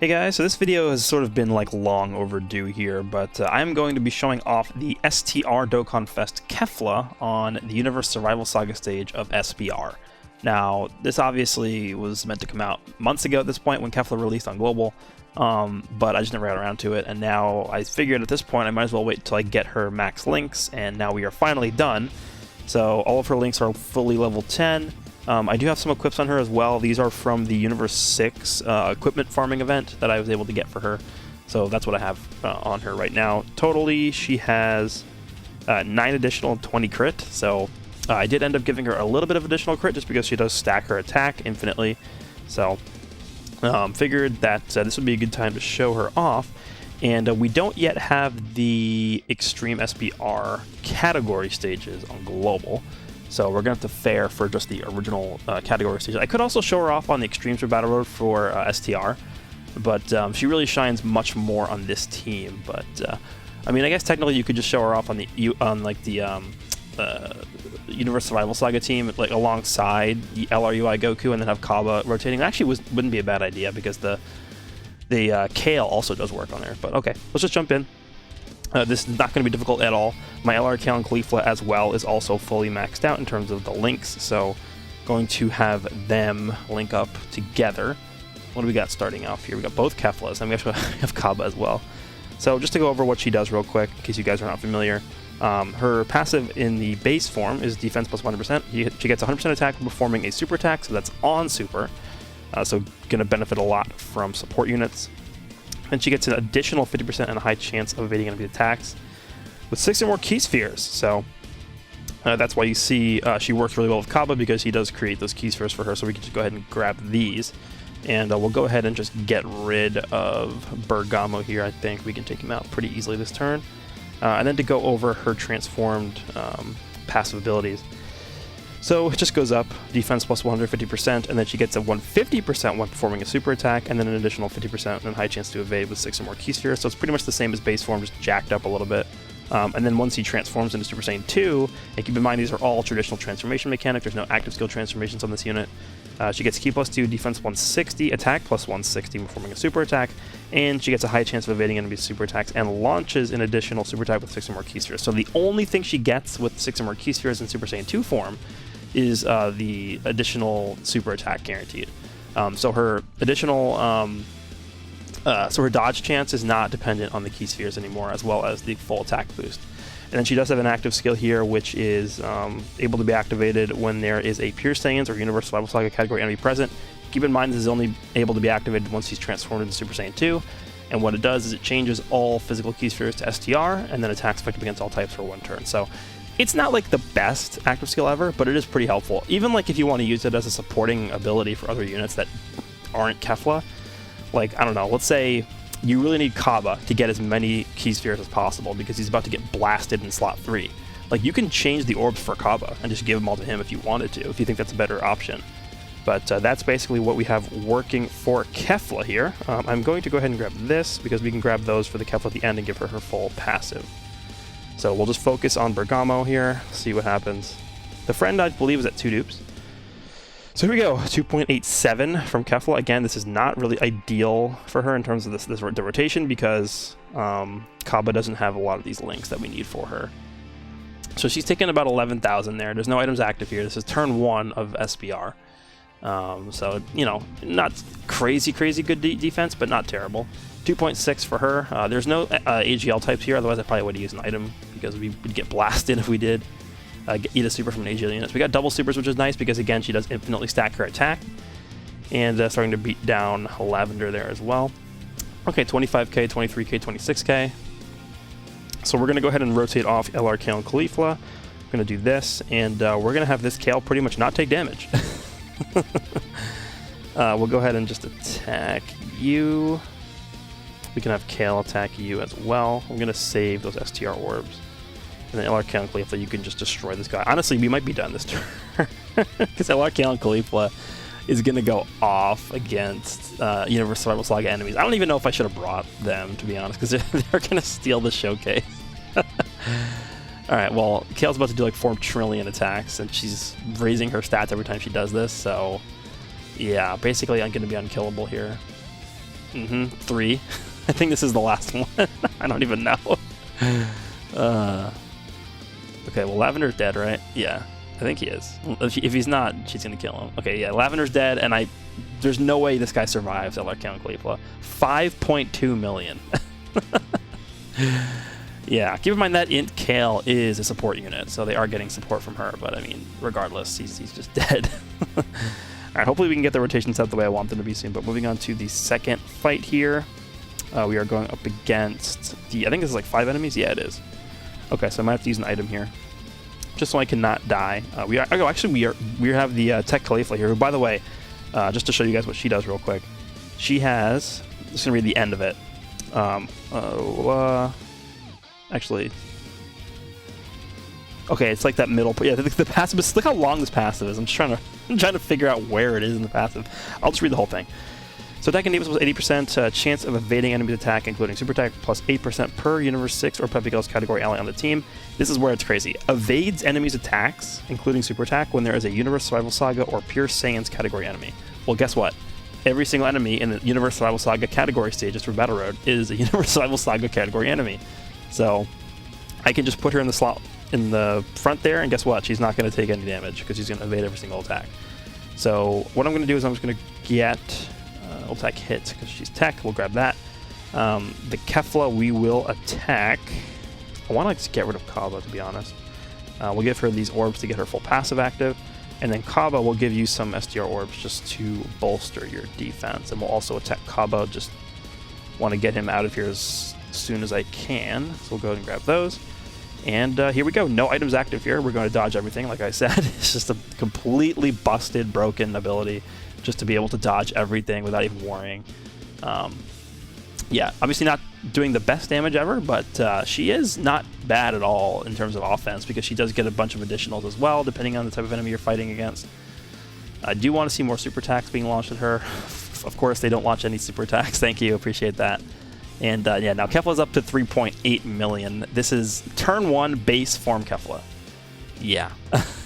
Hey guys, so this video has sort of been like long overdue here, but I'm going to be showing off the STR Dokkan Fest KEFLA on the Universe Survival Saga stage of SBR. Now, this obviously was meant to come out months ago at this point when KEFLA released on Global, but I just never got around to it, and now I figured at this point I might as well wait until I get her max links, and now we are finally done. So all of her links are fully level 10. I do have some equips on her as well. These are from the Universe 6 equipment farming event that I was able to get for her. So that's what I have on her right now. Totally, she has 9 additional and 20 crit. So I did end up giving her a little bit of additional crit just because she does stack her attack infinitely. So figured that this would be a good time to show her off. And we don't yet have the Extreme SBR category stages on Global. So we're going to have to fare for just the original category stage. I could also show her off on the Extreme Super Battle Road for STR, but she really shines much more on this team. But I mean, I guess technically you could just show her off on the Universe Survival Saga team, like alongside the LRUI Goku, and then have Kaba rotating. That actually wouldn't be a bad idea because the Kale also does work on there. But okay, let's just jump in. This is not going to be difficult at all. My LR Kale and KEFLA as well is also fully maxed out in terms of the links, so going to have them link up together. What do we got starting off here? We got both KEFLAs, and we actually have Kaba as well. So just to go over what she does real quick, in case you guys are not familiar, her passive in the base form is defense plus 100%. She gets 100% attack when performing a super attack, so that's on super. So going to benefit a lot from support units. And she gets an additional 50% and a high chance of evading enemy attacks with 6 or more key spheres. So that's why you see she works really well with Kaba, because he does create those key spheres for her. So we can just go ahead and grab these. And we'll go ahead and just get rid of Bergamo here. I think we can take him out pretty easily this turn. And then to go over her transformed passive abilities. So it just goes up, defense plus 150%, and then she gets a 150% when performing a super attack, and then an additional 50% and high chance to evade with 6 or more key spheres. So it's pretty much the same as base form, just jacked up a little bit. And then once he transforms into Super Saiyan 2, and keep in mind these are all traditional transformation mechanics, there's no active skill transformations on this unit. She gets Ki plus 2, defense 160, attack plus 160 when performing a super attack, and she gets a high chance of evading enemy super attacks and launches an additional super attack with 6 or more key spheres. So the only thing she gets with 6 or more key spheres in Super Saiyan 2 form is the additional super attack guaranteed. So her additional, so her dodge chance is not dependent on the key spheres anymore, as well as the full attack boost. And then she does have an active skill here, which is able to be activated when there is a Pure Saiyans or Universe Survival Saga category enemy present. Keep in mind this is only able to be activated once he's transformed into Super Saiyan 2. And what it does is it changes all physical key spheres to STR, and then attacks effective against all types for 1 turn. So it's not like the best active skill ever, but it is pretty helpful. Even like if you want to use it as a supporting ability for other units that aren't KEFLA, like, I don't know, let's say you really need Kaba to get as many key spheres as possible because he's about to get blasted in slot 3. Like, you can change the orbs for Kaba and just give them all to him if you wanted to, if you think that's a better option. But that's basically what we have working for KEFLA here. I'm going to go ahead and grab this because we can grab those for the KEFLA at the end and give her her full passive. So we'll just focus on Bergamo here, see what happens. The friend, I believe, is at 2 dupes. So here we go, 2.87 from KEFLA. Again, this is not really ideal for her in terms of the rotation because Kaba doesn't have a lot of these links that we need for her. So she's taking about 11,000 there. There's no items active here. This is turn 1 of SBR. So, you know, not crazy good defense, but not terrible. 2.6 for her. There's no AGL types here, otherwise I probably would have used an item because we'd get blasted if we did eat a super from an AGL unit. So we got double supers, which is nice because, again, she does infinitely stack her attack. And starting to beat down Lavender there as well. Okay, 25k, 23k, 26k. So we're going to go ahead and rotate off LR Kale and KEFLA. We're going to do this, and we're going to have this Kale pretty much not take damage. We'll go ahead and just attack you. We can have Kale attack you as well. I'm going to save those STR orbs. And then LR Kale and KEFLA, you can just destroy this guy. Honestly, we might be done this turn. Because LR Kale and KEFLA is going to go off against Universe Survival Saga enemies. I don't even know if I should have brought them, to be honest, because they're going to steal the showcase. Alright, well, Kale's about to do like 4 trillion attacks, and she's raising her stats every time she does this, so yeah, basically I'm going to be unkillable here. 3. I think this is the last one. I don't even know. Okay, well, Lavender's dead, right? Yeah, I think he is. If he's not, she's gonna kill him. Okay, yeah, Lavender's dead, and there's no way this guy survives LR Count KEFLA. 5.2 million. Yeah, keep in mind that Int Kale is a support unit, so they are getting support from her, but I mean, regardless, he's just dead. Alright, hopefully we can get the rotation set the way I want them to be soon, but moving on to the second fight here. We are going up against I think this is like 5 enemies? Yeah, it is. Okay, so I might have to use an item here, just so I cannot die. We have the Tech KEFLA here, who, by the way, just to show you guys what she does real quick, she has, just gonna read the end of it. Actually, okay, it's like that middle. Yeah, the passive is. Look how long this passive is. I'm trying to figure out where it is in the passive. I'll just read the whole thing. So attack and defense was 80% chance of evading enemy's attack, including super attack, plus 8% per Universe 6 or Peppy Girls category ally on the team. This is where it's crazy. Evades enemies' attacks, including super attack, when there is a Universe Survival Saga or Pure Saiyans category enemy. Well, guess what? Every single enemy in the Universe Survival Saga category stages for Battle Road is a Universe Survival Saga category enemy. So I can just put her in the slot in the front there, and guess what? She's not going to take any damage because she's going to evade every single attack. So what I'm going to do is I'm just going to get attack hit because she's tech. We'll grab that. The KEFLA we will attack. I want to just get rid of Kaba, to be honest. We'll give her these orbs to get her full passive active, and then Kaba will give you some SDR orbs just to bolster your defense, and we'll also attack Kaba. Just want to get him out of here as soon as I can, so we'll go ahead and grab those. And here we go. No items active here. We're going to dodge everything, like I said. It's just a completely busted, broken ability just to be able to dodge everything without even worrying. Yeah, obviously not doing the best damage ever, but she is not bad at all in terms of offense because she does get a bunch of additionals as well, depending on the type of enemy you're fighting against. I do want to see more super attacks being launched at her. Of course, they don't launch any super attacks. Thank you. Appreciate that. And yeah, now KEFLA's up to 3.8 million. This is turn 1 base form KEFLA. Yeah.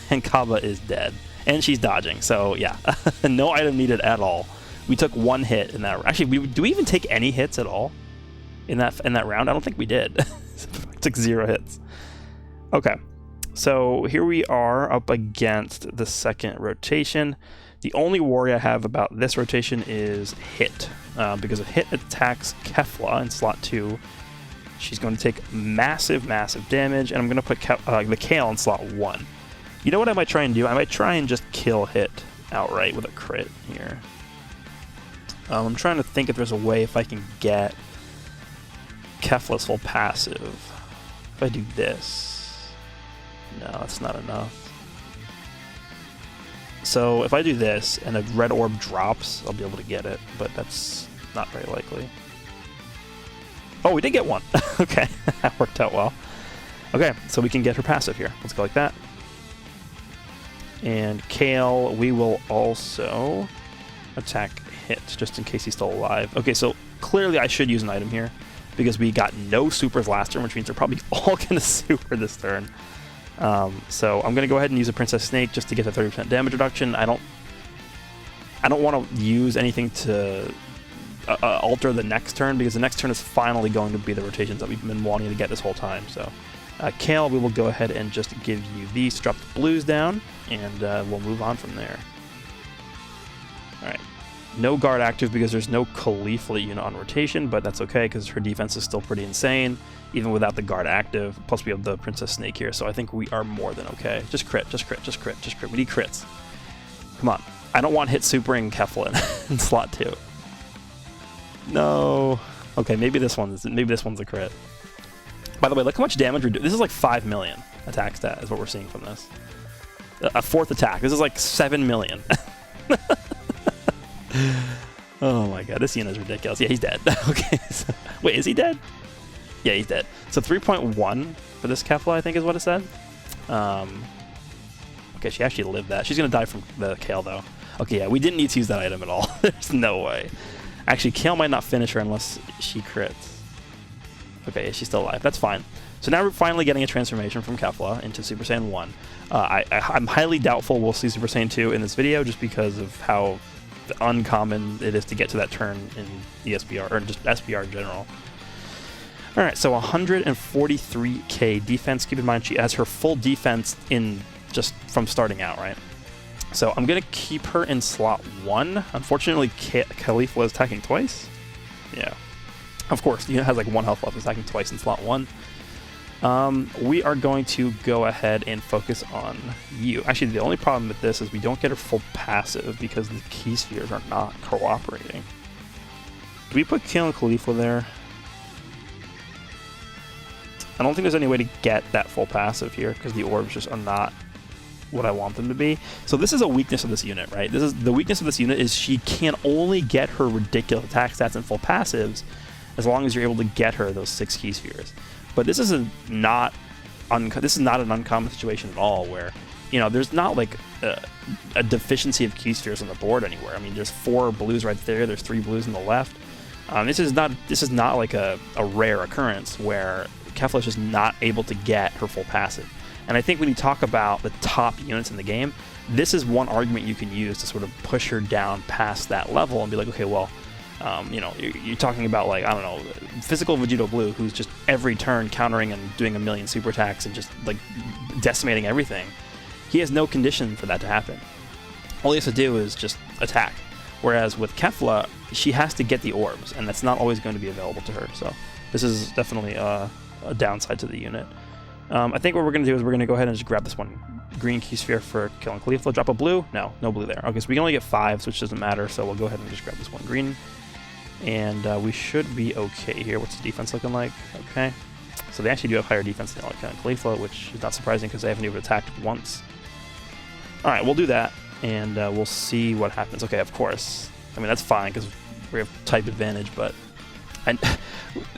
And Kaba is dead. And she's dodging, so yeah. No item needed at all. We took 1 hit in that. Actually, do we even take any hits at all in that round? I don't think we did. We took 0 hits. Okay, so here we are up against the second rotation. The only worry I have about this rotation is hit, because if hit attacks KEFLA in slot 2, she's going to take massive, massive damage, and I'm going to put the Kale in slot 1. You know what I might try and do? I might try and just kill hit outright with a crit here. I'm trying to think if there's a way if I can get KEFLA's full passive. If I do this. No, that's not enough. So if I do this and a red orb drops, I'll be able to get it, but that's not very likely. Oh, we did get one. Okay, that worked out well. Okay, so we can get her passive here. Let's go like that. And Kale, we will also attack hit, just in case he's still alive. Okay, so clearly I should use an item here, because we got no supers last turn, which means they're probably all going to super this turn. So I'm going to go ahead and use a Princess Snake just to get the 30% damage reduction. I don't want to use anything to alter the next turn, because the next turn is finally going to be the rotations that we've been wanting to get this whole time. So Kale, we will go ahead and just give you these, drop the blues down, and we'll move on from there. Alright. No guard active because there's no KEFLA unit on rotation, but that's okay because her defense is still pretty insane, even without the guard active. Plus we have the Princess Snake here, so I think we are more than okay. Just crit, just crit, just crit, just crit. We need crits. Come on. I don't want hit supering KEFLA in slot 2. No. Okay, maybe this one's a crit. By the way, look how much damage we're doing. This is like 5 million attack stat is what we're seeing from this. A 4th attack. This is like 7 million. Oh my god, this unit is ridiculous. Yeah, he's dead. Okay. So, wait, is he dead? Yeah, he's dead. So 3.1 for this KEFLA, I think is what it said. Okay, she actually lived that. She's going to die from the Kale, though. Okay, yeah, we didn't need to use that item at all. There's no way. Actually, Kale might not finish her unless she crits. Okay, she's still alive. That's fine. So now we're finally getting a transformation from KEFLA into Super Saiyan 1. I'm highly doubtful we'll see Super Saiyan 2 in this video just because of how uncommon it is to get to that turn in ESBR, or just SBR in general. Alright, so 143k defense. Keep in mind she has her full defense in just from starting out, right? So I'm going to keep her in slot 1. Unfortunately, KEFLA was attacking twice. Yeah. Of course, it has like 1 health left, attacking twice in slot 1. We are going to go ahead and focus on you. Actually, the only problem with this is we don't get her full passive because the key spheres are not cooperating. Do we put Kale and KEFLA there? I don't think there's any way to get that full passive here because the orbs just are not what I want them to be. So this is a weakness of this unit, right? This is the weakness of this unit is she can only get her ridiculous attack stats and full passives as long as you're able to get her those 6 key spheres. But this is not an uncommon situation at all where, you know, there's not like a deficiency of key spheres on the board anywhere. I mean, there's 4 blues right there. There's 3 blues on the left. This is not like a rare occurrence where KEFLA is just not able to get her full passive. And I think when you talk about the top units in the game, this is one argument you can use to sort of push her down past that level and be like, okay, well, you know, you're talking about like, I don't know, physical Vegito Blue, who's just every turn countering and doing a million super attacks and just like decimating everything. He has no condition for that to happen. All he has to do is just attack. Whereas with KEFLA, she has to get the orbs, and that's not always going to be available to her. So this is definitely a downside to the unit. I think what we're going to do is we're going to go ahead and just grab this one green key sphere for killing KEFLA. Drop a blue? No blue there. Okay, so we can only get 5, which doesn't matter, so we'll go ahead and just grab this one green. And we should be okay here. What's the defense looking like? Okay. So they actually do have higher defense than killing KEFLA, which is not surprising because they haven't even attacked once. Alright, we'll do that, and we'll see what happens. Okay, of course. I mean, that's fine because we have type advantage, but... And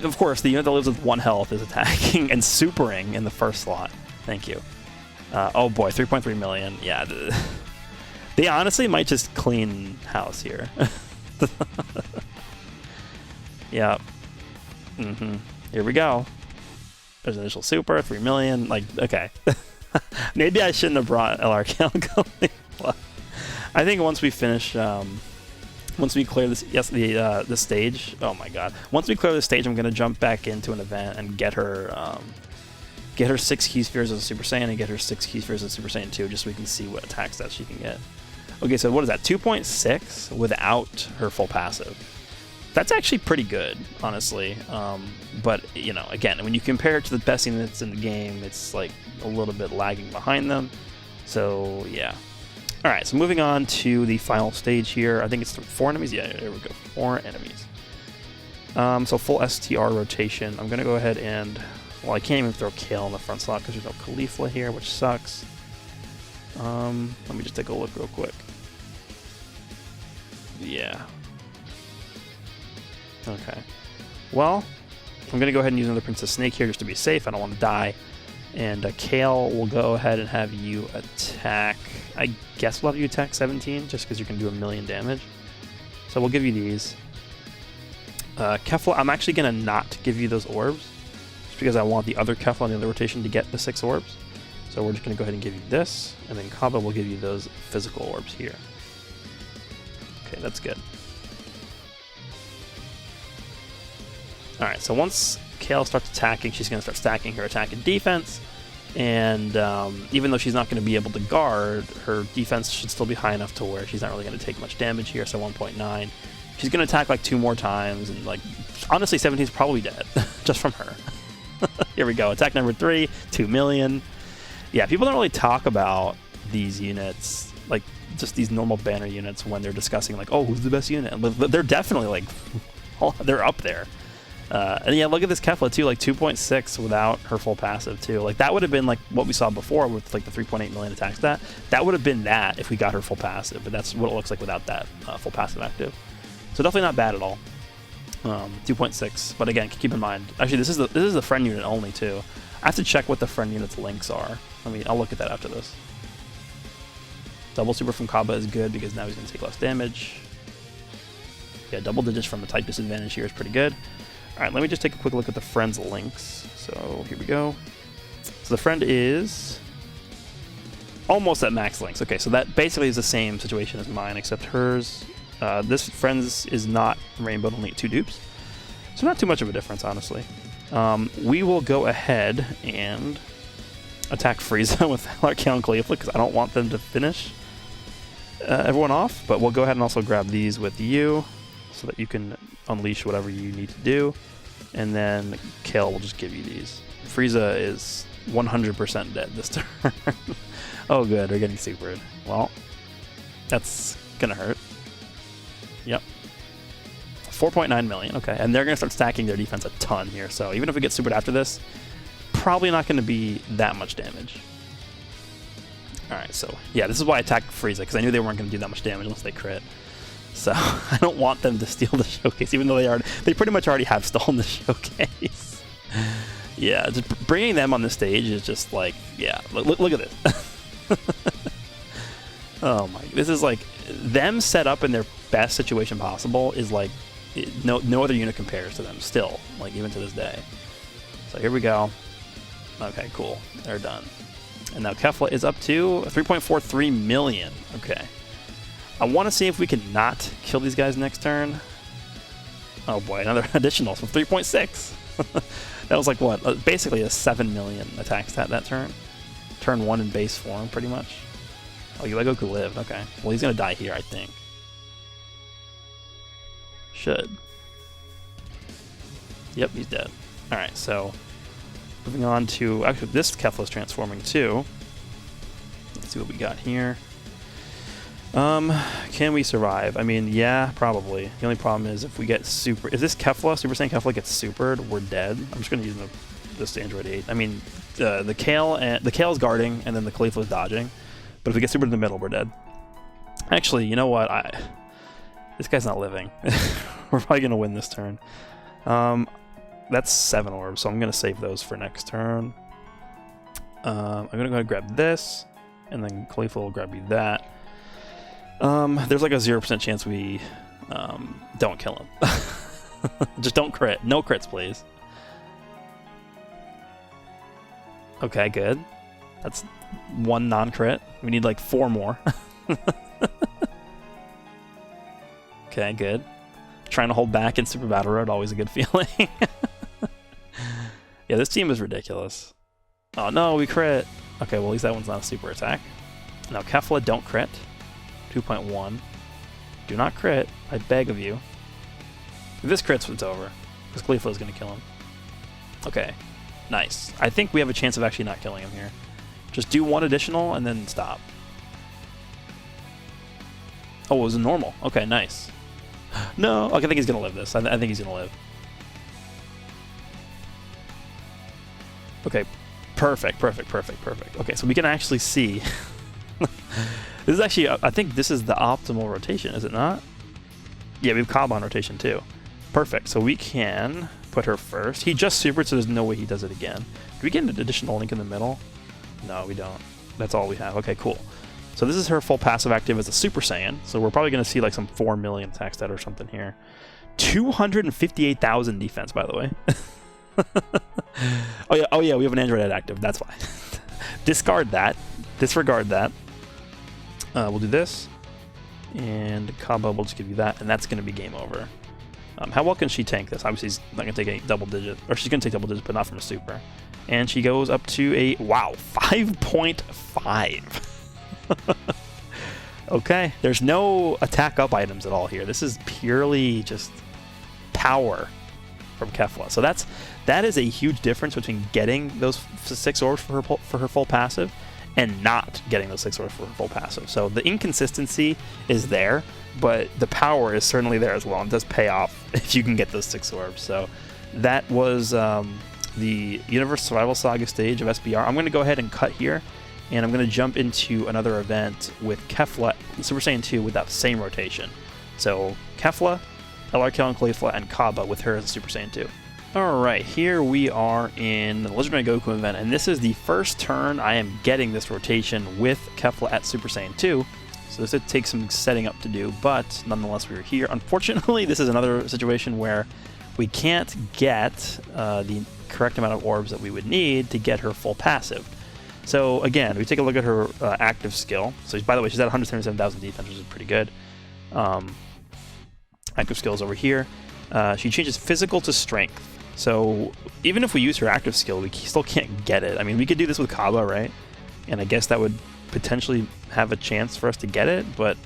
of course, the unit that lives with 1 health is attacking and supering in the first slot. Thank you. Oh boy, 3.3 million. Yeah, they honestly might just clean house here. Yeah. Here we go. There's initial super, 3 million. Like, okay. Maybe I shouldn't have brought LRK. I think once we finish... once we clear this, the stage. Oh my god! Once we clear the stage, I'm gonna jump back into an event and get her 6 key spheres as a Super Saiyan and get her 6 key spheres as a Super Saiyan 2, just so we can see what attack stats she can get. Okay, so what is that? 2.6 without her full passive. That's actually pretty good, honestly. But you know, again, when you compare it to the best units in the game, it's like a little bit lagging behind them. So yeah. Alright, so moving on to the final stage here. I think it's 4 enemies. Yeah, there we go. 4 enemies. So full STR rotation. I'm going to go ahead and... Well, I can't even throw Kale in the front slot because there's no KEFLA here, which sucks. Let me just take a look real quick. Yeah. Okay. Well, I'm going to go ahead and use another Princess Snake here just to be safe. I don't want to die. And Kale will go ahead and have you attack... I guess we'll have you attack 17, just because you can do 1,000,000 damage. So we'll give you these. KEFLA, I'm actually going to not give you those orbs, just because I want the other KEFLA on the other rotation to get the 6 orbs. So we're just going to go ahead and give you this, and then Kaba will give you those physical orbs here. Okay, that's good. Alright, so once Kale starts attacking, she's going to start stacking her attack and defense. And even though she's not going to be able to guard, her defense should still be high enough to where she's not really going to take much damage here, so 1.9. She's going to attack like 2 more times, and like, honestly, 17's probably dead, just from her. Here we go, attack number 3, 2 million. Yeah, people don't really talk about these units, like just these normal banner units, when they're discussing like, oh, who's the best unit? But they're definitely like, they're up there. And yeah, look at this KEFLA too, like 2.6 without her full passive too. Like that would have been like what we saw before with like the 3.8 million attack stat. That would have been that if we got her full passive, but that's what it looks like without that full passive active. So definitely not bad at all. 2.6, but again, keep in mind, actually this is the friend unit only too. I have to check what the friend unit's links are. I'll look at that after this. Double super from Kaba is good because now he's going to take less damage. Yeah, double digits from the type disadvantage here is pretty good. Alright, let me just take a quick look at the friend's links. So here we go. So the friend is almost at max links. Okay, so that basically is the same situation as mine, except hers This Friends is not Rainbow, only 2 dupes. So not too much of a difference, honestly. We will go ahead and attack Frieza with Archaon and KEFLA because I don't want them to finish everyone off. But we'll go ahead and also grab these with you so that you can unleash whatever you need to do. And then Kale will just give you these. Frieza is 100% dead this turn. Oh good, they're getting supered. Well, that's gonna hurt. Yep. 4.9 million, okay. And they're gonna start stacking their defense a ton here, so even if we get supered after this, probably not gonna be that much damage. Alright, so yeah, this is why I attacked Frieza, because I knew they weren't gonna do that much damage unless they crit. So I don't want them to steal the showcase, even though they pretty much already have stolen the showcase. Yeah, just bringing them on the stage is just like, yeah, look at this. Oh my, this is like, them set up in their best situation possible is like, no other unit compares to them still, like even to this day. So here we go. Okay, cool, they're done. And now KEFLA is up to 3.43 million, okay. I want to see if we can not kill these guys next turn. Oh boy, another additional, so 3.6. That was like what? Basically a 7 million attack stat that turn. Turn 1 in base form, pretty much. Oh, you let Goku live. Okay. Well, he's gonna die here, I think. Should. Yep, he's dead. Alright, so moving on to... Actually, this KEFLA's transforming too. Let's see what we got here. Can we survive? I mean, yeah, probably. The only problem is if we get super... If this KEFLA, Super Saiyan KEFLA gets supered, we're dead. I'm just going to use this Android 8. I mean, the Kale's guarding, and then the KEFLA's dodging. But if we get supered in the middle, we're dead. Actually, you know what? This guy's not living. We're probably going to win this turn. That's 7 orbs, so I'm going to save those for next turn. I'm going to go ahead and grab this, and then KEFLA will grab you that. There's like a 0% chance we don't kill him. Just don't crit. No crits, please. Okay, good. That's 1 non-crit. We need like 4 more. Okay, good. Trying to hold back in Super Battle Road, always a good feeling. Yeah, this team is ridiculous. Oh no, we crit. Okay, well at least that one's not a super attack. Now KEFLA, don't crit. 2.1. Do not crit. I beg of you. If this crits, it's over. Because KEFLA is going to kill him. Okay. Nice. I think we have a chance of actually not killing him here. Just do 1 additional and then stop. Oh, it was a normal. Okay, nice. No. Okay, I think he's going to live this. I think he's going to live. Okay. Perfect, perfect, perfect, perfect. Okay, so we can actually see... This is actually, I think this is the optimal rotation, is it not? Yeah, we have Cobb on rotation too. Perfect, so we can put her first. He just supered, so there's no way he does it again. Do we get an additional link in the middle? No, we don't. That's all we have. Okay, cool. So this is her full passive active as a Super Saiyan, so we're probably going to see like some 4 million attack stat or something here. 258,000 defense, by the way. Oh yeah, we have an Android Ed active, that's why. Discard that. Disregard that. We'll do this, and Kaba will just give you that, and that's going to be game over. How well can she tank this? Obviously, she's not going to take a double digit, or she's going to take double digits, but not from a super. And she goes up to a, wow, 5.5. Okay, there's no attack up items at all here. This is purely just power from KEFLA. So that is a huge difference between getting those 6 orbs for her full passive and not getting those 6 orbs for full passive. So the inconsistency is there, but the power is certainly there as well, and does pay off if you can get those 6 orbs. So that was the Universe Survival Saga stage of SBR. I'm going to go ahead and cut here, and I'm going to jump into another event with KEFLA, Super Saiyan 2, with that same rotation. So KEFLA, LRK and KEFLA, and Kaba with her as a Super Saiyan 2. Alright, here we are in the Legendary Goku event, and this is the first turn I am getting this rotation with KEFLA at Super Saiyan 2. So this would take some setting up to do, but nonetheless we are here. Unfortunately, this is another situation where we can't get the correct amount of orbs that we would need to get her full passive. So again, we take a look at her active skill. So by the way, she's at 177,000 defense, which is pretty good. Active skill is over here. She changes physical to strength. So even if we use her active skill, we still can't get it. I mean, we could do this with Kaba, right? And I guess that would potentially have a chance for us to get it, but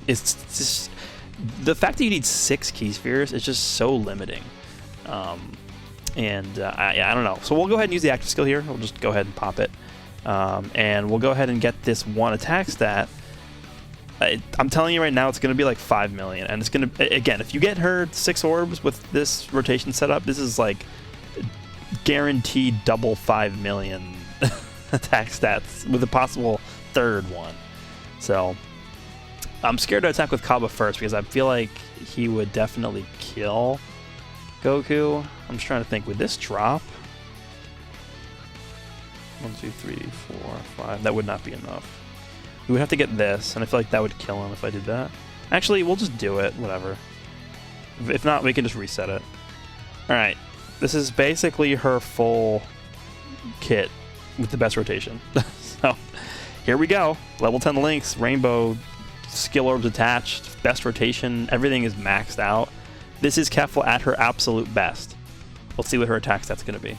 it's just the fact that you need 6 key spheres is just so limiting. I don't know. So we'll go ahead and use the active skill here. We'll just go ahead and pop it. And we'll go ahead and get this 1 attack stat. I'm telling you right now, it's going to be like 5 million. And it's going to, again, if you get her 6 orbs with this rotation setup, this is like guaranteed double 5 million attack stats with a possible 3rd one. So I'm scared to attack with Kaba first because I feel like he would definitely kill Goku. I'm just trying to think, would this drop? 1, 2, 3, 4, 5. That would not be enough. We would have to get this, and I feel like that would kill him if I did that. Actually, we'll just do it. Whatever. If not, we can just reset it. Alright. This is basically her full kit with the best rotation. So, here we go. Level 10 links, rainbow, skill orbs attached, best rotation, everything is maxed out. This is KEFLA at her absolute best. We'll see what her attack stat's going to be.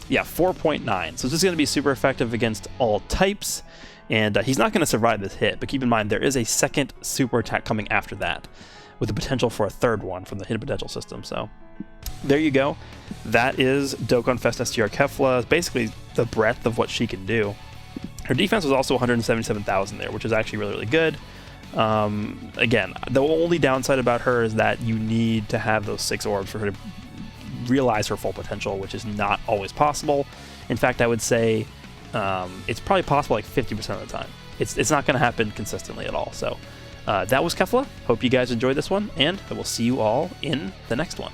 Yeah, 4.9. So this is going to be super effective against all types, and he's not going to survive this hit, but keep in mind there is a 2nd super attack coming after that, with the potential for a 3rd one from the hidden potential system. So there you go. That is Dokkan Fest STR KEFLA, basically the breadth of what she can do. Her defense was also 177,000 there, which is actually really, really good. Again, the only downside about her is that you need to have those 6 orbs for her to realize her full potential, which is not always possible. In fact, I would say it's probably possible like 50% of the time. It's not going to happen consistently at all. So that was KEFLA. Hope you guys enjoyed this one, and I will see you all in the next one.